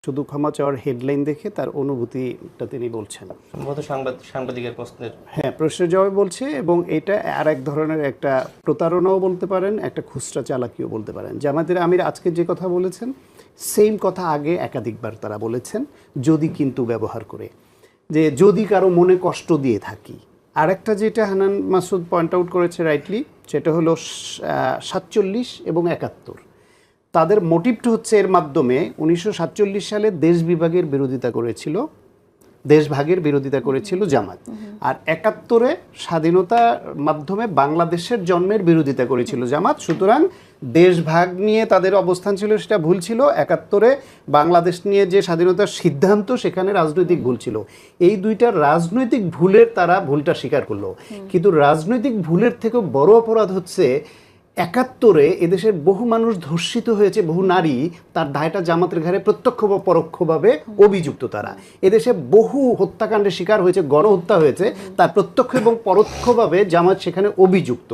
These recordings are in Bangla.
শুধু ক্ষমা চাওয়ার হেডলাইন দেখে তার অনুভূতিটা তিনি বলছেন। সম্ভবত সাংবাদিকের প্রশ্নের প্রশ্নের জবাবে বলছে, এবং এটা আর এক ধরনের একটা প্রতারণাও বলতে পারেন, একটা খুচরা চালাকিও বলতে পারেন। জামায়াতের আমির আজকে যে কথা বলেছেন সেম কথা আগে একাধিকবার তারা বলেছেন, যদি কিন্তু ব্যবহার করে, যে যদি কারো মনে কষ্ট দিয়ে থাকি। আরেকটা যেটা হানান মাসুদ পয়েন্ট আউট করেছে রাইটলি, সেটা হলো 47 এবং 71। তাদের মোটিভটা হচ্ছে এর মাধ্যমে 1947 সালে দেশ বিভাগের বিরোধিতা করেছিল, দেশভাগের বিরোধিতা করেছিল জামাত, আর 71-এ স্বাধীনতার মাধ্যমে বাংলাদেশের জন্মের বিরোধিতা করেছিল জামাত। সুতরাং দেশভাগ নিয়ে তাদের অবস্থান ছিল, সেটা ভুল ছিল। 71-এ বাংলাদেশ নিয়ে যে স্বাধীনতার সিদ্ধান্ত, সেখানে রাজনৈতিক ভুল ছিল। এই দুইটা রাজনৈতিক ভুলের তারা ভুলটা স্বীকার করলো, কিন্তু রাজনৈতিক ভুলের থেকেও বড় অপরাধ হচ্ছে 71-এ এদেশের বহু মানুষ ধর্ষিত হয়েছে, বহু নারী, তার দায়টা জামাতের ঘাড়ে প্রত্যক্ষ বা পরোক্ষভাবে অভিযুক্ত। তারা এদেশে বহু হত্যাকাণ্ডের শিকার হয়েছে, গণহত্যা হয়েছে, তার প্রত্যক্ষ এবং পরোক্ষভাবে জামাত সেখানে অভিযুক্ত।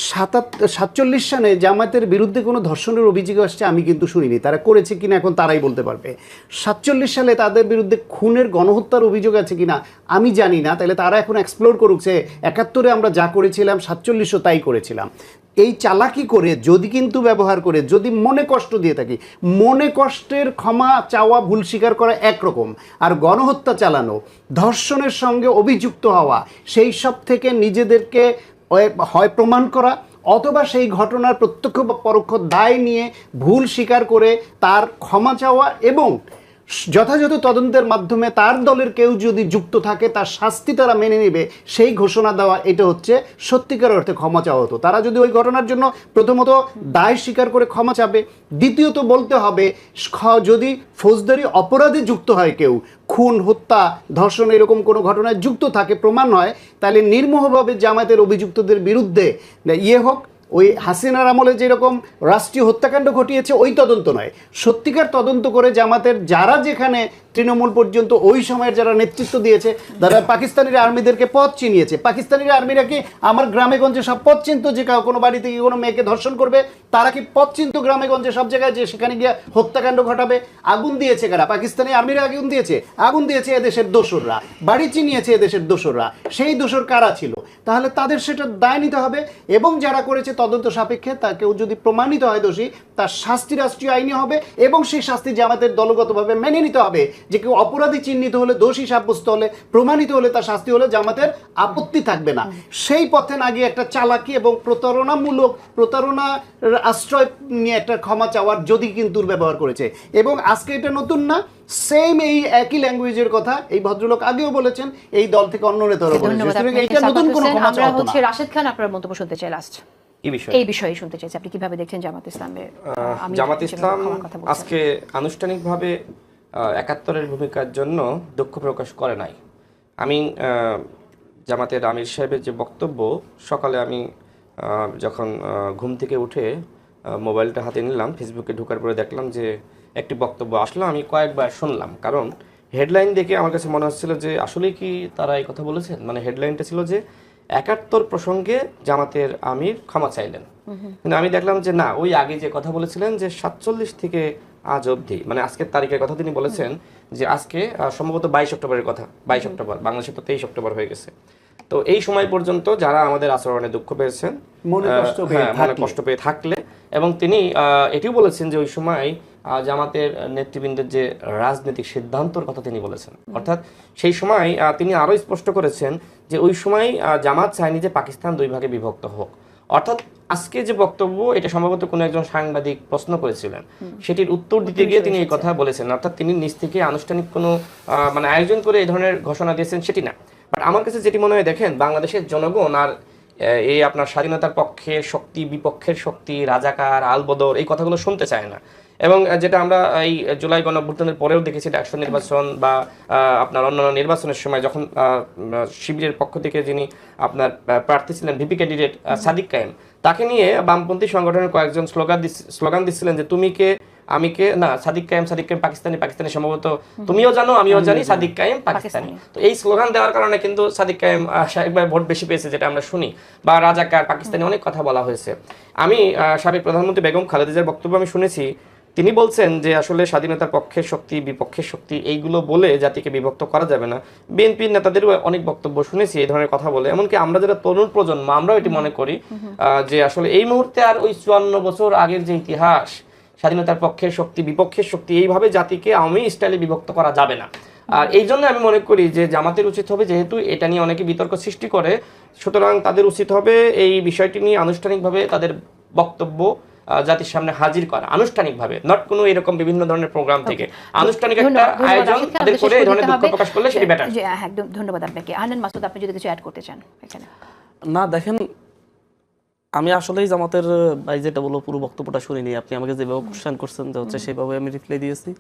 47 সালে জামাতের বিরুদ্ধে কোনো ধর্ষণের অভিযোগ আসছে আমি কিন্তু শুনিনি, তারা করেছে কিনা এখন তারাই বলতে পারবে। 47 সালে তাদের বিরুদ্ধে খুনের গণহত্যার অভিযোগ আছে কিনা আমি জানি না, তাহলে তারা এখন এক্সপ্লোর করুক যে 71-এ আমরা যা করেছিলাম 47-ও তাই করেছিলাম। এই চালাকি করে যদি কিন্তু ব্যবহার করে, যদি মনে কষ্ট দিয়ে থাকি, মনে কষ্টের ক্ষমা চাওয়া, ভুল স্বীকার করা একরকম, আর গণহত্যা চালানো, ধর্ষণের সঙ্গে অভিযুক্ত হওয়া, সেই সব থেকে নিজেদেরকে হয় প্রমাণ করা, অথবা সেই ঘটনার প্রত্যক্ষ বা পরোক্ষ দায় নিয়ে ভুল স্বীকার করে তার ক্ষমা চাওয়া, এবং যথাযথ তদন্তের মাধ্যমে তার দলের কেউ যদি যুক্ত থাকে তার শাস্তি তারা মেনে নেবে, সেই ঘোষণা দেওয়া, এটা হচ্ছে সত্যিকার অর্থে ক্ষমা চাওয়া হতো। তারা যদি ওই ঘটনার জন্য প্রথমত দায় স্বীকার করে ক্ষমা চাবে, দ্বিতীয়ত বলতে হবে যদি ফৌজদারি অপরাধে যুক্ত হয় কেউ, খুন, হত্যা, ধর্ষণ এরকম কোনো ঘটনায় যুক্ত থাকে, প্রমাণ হয়, তাহলে নির্মোহভাবে জামায়াতের অভিযুক্তদের বিরুদ্ধে হোক, ওই হাসিনার আমলে যেরকম রাষ্ট্রীয় হত্যাকাণ্ড ঘটিয়েছে ওই তদন্ত নয়, সত্যিকার তদন্ত করে জামাতের যারা যেখানে তৃণমূল পর্যন্ত ওই সময়ের যারা নেতৃত্ব দিয়েছে, যারা পাকিস্তানি আর্মিদেরকে পথ চিনিয়েছে, পাকিস্তানি আর্মিরা কি আমার গ্রামে গঞ্জে সব পথ চিনত যে কোনো বাড়িতে গিয়ে কোনো মেয়েকে ধর্ষণ করবে? তারা কি পথ চিনত গ্রামে গঞ্জে সব জায়গায় যে সেখানে গিয়ে হত্যাকাণ্ড ঘটাবে? আগুন দিয়েছে কারা? পাকিস্তানি আর্মিরা আগুন দিয়েছে? আগুন দিয়েছে এদেশের দোসররা, বাড়ি চিনিয়েছে এদেশের দোসররা। সেই দোসর কারা ছিল? তাহলে তাদের সেটা দায় নিতে হবে, এবং যারা করেছে তদন্ত সাপেক্ষে তাকেও যদি প্রমাণিত হয় দোষী, তার শাস্তি রাষ্ট্রীয় আইনে হবে, এবং সেই শাস্তি জামাতের দলগতভাবে মেনে নিতে হবে। যে কেউ অপরাধী চিহ্নিত হলে, দোষী সাব্যস্ত হলে, প্রমাণিত হলে, তার শাস্তি হলে জামাতের আপত্তি থাকবে না। সেই পথে না গিয়ে একটা চালাকি এবং প্রতারণার আশ্রয় নিয়ে একটা ক্ষমা চাওয়ার যদি কিন্তু ব্যবহার করেছে। এবং আজকে এটা নতুন না, সেম এই একই ল্যাঙ্গুয়েজের কথা এই ভদ্রলোক আগেও বলেছেন, এই দল থেকে অন্য নেতারা বলেছেন। এটা নতুন কোনো ক্ষমা চাওয়া হতো না। রাশেদ খান, আপনার মন্তব্য শুনতে চাই লাস্ট এই বিষয়ে শুনতে চাইছি, আপনি কিভাবে দেখছেন জামাত ইসলামের? জামাত ইসলাম আজকে আনুষ্ঠানিকভাবে 71-এর ভূমিকার জন্য দুঃখ প্রকাশ করে নাই। আমি জামাতের আমির সাহেবের যে বক্তব্য, সকালে আমি যখন ঘুম থেকে উঠে মোবাইলটা হাতে নিলাম, ফেসবুকে ঢোকার পরে দেখলাম যে একটি বক্তব্য আসলো, আমি কয়েকবার শুনলাম, কারণ হেডলাইন দেখে আমার কাছে মনে হচ্ছিল যে আসলে কি তারা এই কথা বলেছেন। মানে হেডলাইনটা ছিল যে 71 প্রসঙ্গে জামাতের আমির ক্ষমা চাইলেন, কিন্তু আমি দেখলাম যে না, ওই আগে যে কথা বলেছিলেন যে 47 থেকে আজ অবধি, মানে আজকের তারিখের কথা তিনি বলেছেন যে আজকে সম্ভবত 22 অক্টোবরের কথা, 22 অক্টোবর, বাংলাদেশে তো 23 অক্টোবর হয়ে গেছে। তো এই সময় পর্যন্ত যারা আমাদের আচরণে দুঃখ পেয়েছেন, মনে কষ্ট পেয়ে থাকলে, এবং তিনি এটিও বলেছেন যে ওই সময় জামাতের নেতৃবৃন্দের যে রাজনৈতিক সিদ্ধান্তর কথা তিনি বলেছেন, অর্থাৎ সেই সময় তিনি আরও স্পষ্ট করেছেন যে ওই সময় জামাত চায়নি যে পাকিস্তান দুই ভাগে বিভক্ত হোক। অর্থাৎ আজকে যে বক্তব্য, এটা সম্ভবত কোনো একজন সাংবাদিক প্রশ্ন করেছিলেন, সেটির উত্তর দিতে গিয়ে তিনি এই কথা বলেছেন। অর্থাৎ তিনি নিজ থেকে আনুষ্ঠানিক কোনো মানে আয়োজন করে এই ধরনের ঘোষণা দিয়েছেন সেটি না। বাট আমার কাছে যেটি মনে হয়, দেখেন, বাংলাদেশের জনগণ আর এই আপনার স্বাধীনতার পক্ষের শক্তি, বিপক্ষের শক্তি, রাজাকার, আলবদর, এই কথাগুলো শুনতে চায় না। এবং যেটা আমরা এই জুলাই গণঅভ্যুত্থানের পরেও দেখেছি, ডাকসু নির্বাচন বা আপনার অন্যান্য নির্বাচনের সময়, যখন শিবিরের পক্ষ থেকে যিনি আপনার প্রার্থী ছিলেন, ভিপি ক্যান্ডিডেট সাদিক কায়েম, তাকে নিয়ে বামপন্থী সংগঠনের কয়েকজন স্লোগান দিচ্ছিলেন যে তুমি কে, আমি কে, না সাদিক কায়েম পাকিস্তানি, সম্ভবত তুমিও জানো আমিও জানি সাদিক কায়েম পাকিস্তানি। তো এই স্লোগান দেওয়ার কারণে কিন্তু সাদিক কায়েম সাহেব ভোট বেশি পেয়েছে, যেটা আমরা শুনি, বা রাজাকার, পাকিস্তানি, অনেক কথা বলা হয়েছে। আমি সাবেক প্রধানমন্ত্রী বেগম খালেদা জিয়ার বক্তব্য আমি শুনেছি তিনি বলছেন যে আসলে স্বাধীনতার পক্ষের শক্তি বিপক্ষের শক্তি এইগুলো বলে জাতিকে বিভক্ত করা যাবে না। বিএনপির নেতাদেরও অনেক বক্তব্য শুনেছি এই ধরনের কথা বলে, এমনকি আমরা যারা তরুণ প্রজন্ম আমরাও এটি মনে করি যে আসলে এই মুহূর্তে আর ওই 54 বছর আগের যে ইতিহাস স্বাধীনতার পক্ষের শক্তি বিপক্ষের শক্তি এইভাবে জাতিকে আওয়ামী স্টাইলে বিভক্ত করা যাবে না। আর এই জন্য আমি মনে করি যে জামাতের উচিত হবে, যেহেতু এটা নিয়ে অনেকে বিতর্ক সৃষ্টি করে, সুতরাং তাদের উচিত হবে এই বিষয়টি নিয়ে আনুষ্ঠানিকভাবে তাদের বক্তব্য জাতির সামনে হাজির করা, আনুষ্ঠানিকভাবে, নট কোনো এরকম বিভিন্ন ধরনের প্রোগ্রাম থেকে, আনুষ্ঠানিক একটা আয়োজন তাদের করে এই ধরনের দুঃখ প্রকাশ করলে সেটি বেটার। একদম ধন্যবাদ আপনাকে। আনন্দ মাসুদ, আপনি যদি কিছু অ্যাড করতে চান এখানে। না দেখেন, আমি আসলেই জামাতের ভাই যেটা বললো পুরো বক্তব্যটা শুনিনি। আপনি আমাকে যেভাবে কোশ্চেন করছেন যে হচ্ছে সেভাবে আমি রিপ্লাই দিয়েছি।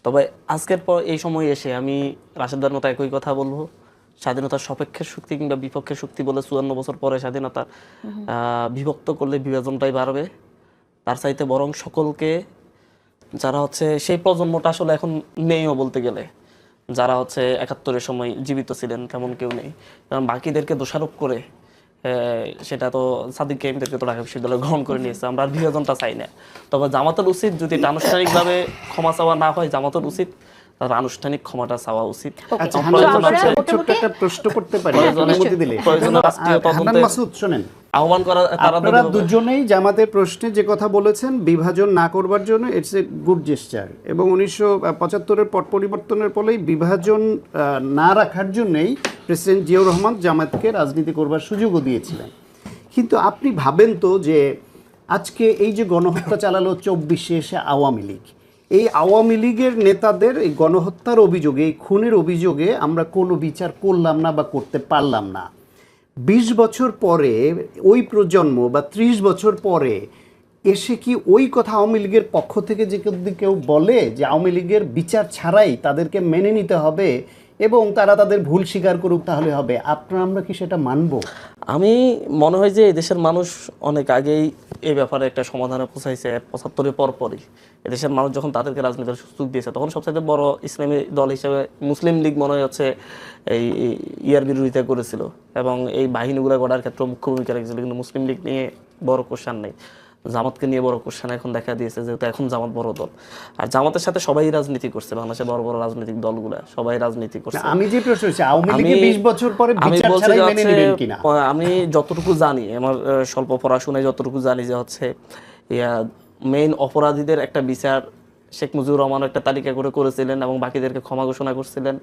তবে আজকের পর এই সময় এসে আমি রাশেদার মতো একই কথা বলবো, স্বাধীনতার সপক্ষের শক্তি কিংবা বিপক্ষের শক্তি বলে 54 বছর পরে স্বাধীনতা বিভক্ত করলে বিভাজনটাই বাড়বে। তার চাইতে বরং সকলকে, যারা হচ্ছে সেই প্রজন্মটা আসলে এখন নেইও বলতে গেলে, যারা হচ্ছে 71-এর সময় জীবিত ছিলেন তেমন কেউ নেই, কারণ বাকিদেরকে দোষারোপ করে সেটা তো সাদিক কাইমদেরকে তো ঢাকা বিশ্ববিদ্যালয় গ্রহণ করে নিয়েছে। আমরা আর বিভাজনটা চাই না। তবে জামাতের উচিত, যদি এটা আনুষ্ঠানিকভাবে ক্ষমা চাওয়া না হয়, জামাতের উচিত তার আনুষ্ঠানিক ক্ষমাটা চাওয়া উচিত। আচ্ছা, ছোট্ট একটা প্রশ্ন করতে পারি অনুমতি দিলে? হান্নান মাসুদ শুনেন, আহ্বান করা, আপনারা দুজনেই জামাতের প্রশ্নে যে কথা বলেছেন বিভাজন না করবার জন্য, ইটস এ গুড জেস্টার, এবং 1975-এর পট পরিবর্তনের ফলেই বিভাজন না রাখার জন্যই প্রেসিডেন্ট জিয়াউর রহমান জামাতকে রাজনীতি করবার সুযোগও দিয়েছিলেন। কিন্তু আপনি ভাবেন তো যে আজকে এই যে গণহত্যা চালালো 24-এ এসে আওয়ামী লীগ, এই আওয়ামী লীগের নেতাদের এই গণহত্যার অভিযোগে, এই খুনের অভিযোগে আমরা কোনো বিচার করলাম না বা করতে পারলাম না। 20 বছর পরে ওই প্রজন্ম বা 30 বছর পরে এসে কি ওই কথা আওয়ামী লীগের পক্ষ থেকে যে কেউ বলে যে আওয়ামী লীগের বিচার ছাড়াই তাদেরকে মেনে নিতে হবে এবং তারা তাদের ভুল স্বীকার করুক তাহলে হবে, আমরা কি সেটা মানব? আমি মনে হয় যে এই দেশের মানুষ অনেক আগেই এই ব্যাপারে একটা সমাধানে পৌঁছাইছে। 75-এর পরপরই এদেশের মানুষ যখন তাদেরকে রাজনীতির সুযোগ দিয়েছে, তখন সবচেয়ে বড় ইসলামী দল হিসেবে মুসলিম লীগ মনে হয় হচ্ছে এই ইয়ার বিরোধিতা করেছিল এবং এই বাহিনীগুলো গড়ার ক্ষেত্রে মুখ্য ভূমিকা রেখেছিল। কিন্তু মুসলিম লীগ নিয়ে বড় কোশ্চেন নেই, জামাতকে নিয়ে বড় কোশ্চেন এখন দেখা দিয়েছে, যেহেতু এখন জামাত বড় দল। আর জামাতের সাথে সবাই রাজনীতি করছে, বাংলাদেশের বড় বড় রাজনৈতিক দলগুলো সবাই রাজনীতি করছে। আমি যে প্রশ্ন হচ্ছে আওয়ামী লীগ 20 বছর পরে বিচার ছাড়াই মেনে নেবেন কিনা, আমি যতটুকু জানি, আমার স্বল্প পড়াশোনায় যতটুকু জানি যে হচ্ছে মেইন অপরাধীদের একটা বিচার শেখ মুজিবুর রহমান একটা তালিকা করেছিলেন এবং বাকিদেরকে ক্ষমা ঘোষণা করছিলেন।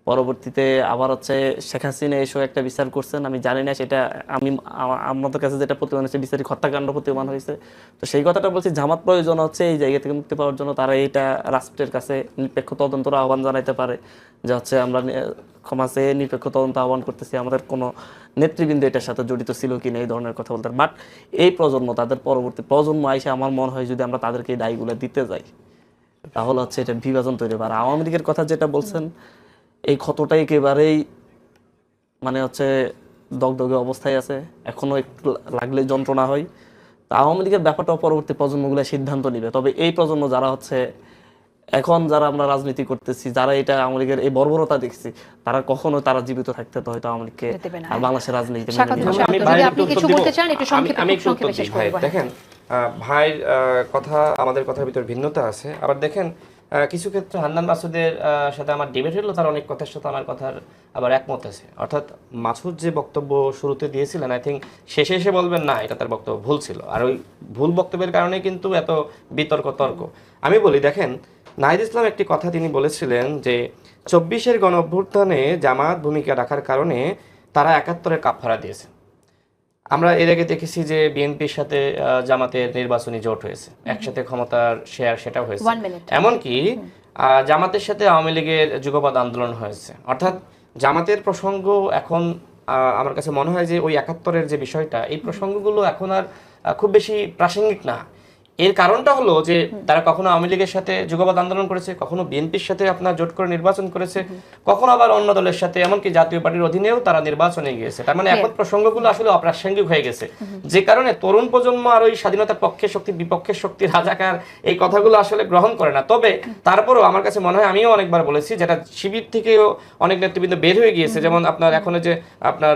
পরবর্তীতে আবার হচ্ছে শেখ হাসিনা এসেও একটা বিচার করছেন। আমি জানি না সেটা, আমাদের কাছে যেটা প্রতিমান হয়েছে বিচারিক হত্যাকাণ্ড প্রতিমান হয়েছে। তো সেই কথাটা বলছি, জামাত প্রয়োজন হচ্ছে এই জায়গা থেকে মুক্তি পাওয়ার জন্য তারা এটা রাষ্ট্রের কাছে নিরপেক্ষ তদন্তের আহ্বান জানাইতে পারে যে হচ্ছে আমরা ক্ষমা চেয়ে নিরপেক্ষ তদন্ত আহ্বান করতেছি, আমাদের কোনো নেতৃবৃন্দ এটার সাথে জড়িত ছিল কিনা এই ধরনের কথা বলতে। বাট এই প্রজন্ম, তাদের পরবর্তী প্রজন্ম আইসে আমার মনে হয় যদি আমরা তাদেরকে এই দায়গুলো দিতে যাই তাহলে হচ্ছে এটা বিভাজন তৈরি হবে। আর আওয়ামী লীগের কথা যেটা বলছেন, এই ক্ষতটা একেবারেই মানে হচ্ছে দগদগে অবস্থায় আছে, এখনো একটু লাগলে যন্ত্রণা হয়। তা আওয়ামী লীগের ব্যাপারটা পরবর্তী প্রজন্মগুলো সিদ্ধান্ত নিবে। তবে এই প্রজন্ম যারা হচ্ছে এখন, যারা আমরা রাজনীতি করতেছি, যারা এটা আওয়ামী লীগের এই বর্বরতা দেখছি, তারা কখনো তারা জীবিত থাকতে তো হয়তো আওয়ামী লীগকে আর বাংলাদেশের রাজনীতি দেখেন ভাইয়ের কথা আমাদের কথার ভিতর ভিন্নতা আছে। আবার দেখেন কিছু ক্ষেত্রে হান্নান মাসুদের সাথে আমার ডিবেট হলো, তার অনেক কথার সাথে আমার কথার আবার একমত আছে। অর্থাৎ মাসুদ যে বক্তব্য শুরুতে দিয়েছিলেন, আই থিঙ্ক শেষে এসে বলবেন না এটা তার বক্তব্য ভুল ছিল, আর ওই ভুল বক্তব্যের কারণে কিন্তু এত বিতর্ক তর্ক। আমি বলি, দেখেন নাহিদ ইসলাম একটি কথা তিনি বলেছিলেন যে 24-এর গণ অভ্যুত্থানে জামাত ভূমিকা রাখার কারণে তারা 71-এর কাফফারা দিয়েছে। আমরা এর আগে দেখেছি যে বিএনপির সাথে জামাতের নির্বাচনী জোট হয়েছে, একসাথে ক্ষমতার শেয়ার সেটাও হয়েছে, এমনকি জামাতের সাথে আওয়ামী লীগের যুগপৎ আন্দোলন হয়েছে। অর্থাৎ জামাতের প্রসঙ্গ এখন আমার কাছে মনে হয় যে ওই 71-এর যে বিষয়টা, এই প্রসঙ্গগুলো এখন আর খুব বেশি প্রাসঙ্গিক না। এর কারণটা হলো যে তারা কখনো আওয়ামী লীগের সাথে যুগপৎ আন্দোলন করেছে, কখনো বিএনপির সাথে আপনার জোট করে নির্বাচন করেছে, কখনো আবার অন্য দলের সাথে, এমনকি জাতীয় পার্টির অধীনেও তারা নির্বাচনে গিয়েছে। তার মানে এখন প্রসঙ্গগুলো আসলে অপ্রাসঙ্গিক হয়ে গেছে, যে কারণে তরুণ প্রজন্ম আর ওই স্বাধীনতার পক্ষের শক্তি বিপক্ষের শক্তি রাজাকার এই কথাগুলো আসলে গ্রহণ করে না। তবে তারপরেও আমার কাছে মনে হয়, আমিও অনেকবার বলেছি, যেটা শিবির থেকেও অনেক নেতৃবৃন্দ বের হয়ে গিয়েছে, যেমন আপনার এখন যে আপনার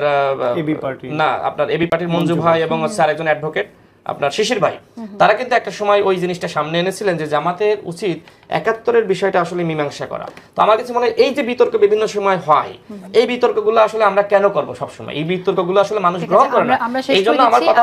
না আপনার এবি পার্টির মঞ্জু ভাই এবং হচ্ছে আরেকজন অ্যাডভোকেট আপনার শিশির ভাই, তারা কিন্তু একটা সময় ওই জিনিসটা সামনে এনেছিলেন যে জামাতের উচিত ৭১-এর বিষয়টা আসলে মীমাংসা করা। তো আমার কাছে মনে হয় এই যে বিতর্ক বিভিন্ন সময় হয়, এই বিতর্কগুলো আসলে আমরা কেন করব সবসময়? এই বিতর্কগুলো আসলে মানুষ গ্রহণ করে না। এই জন্য আমার কথা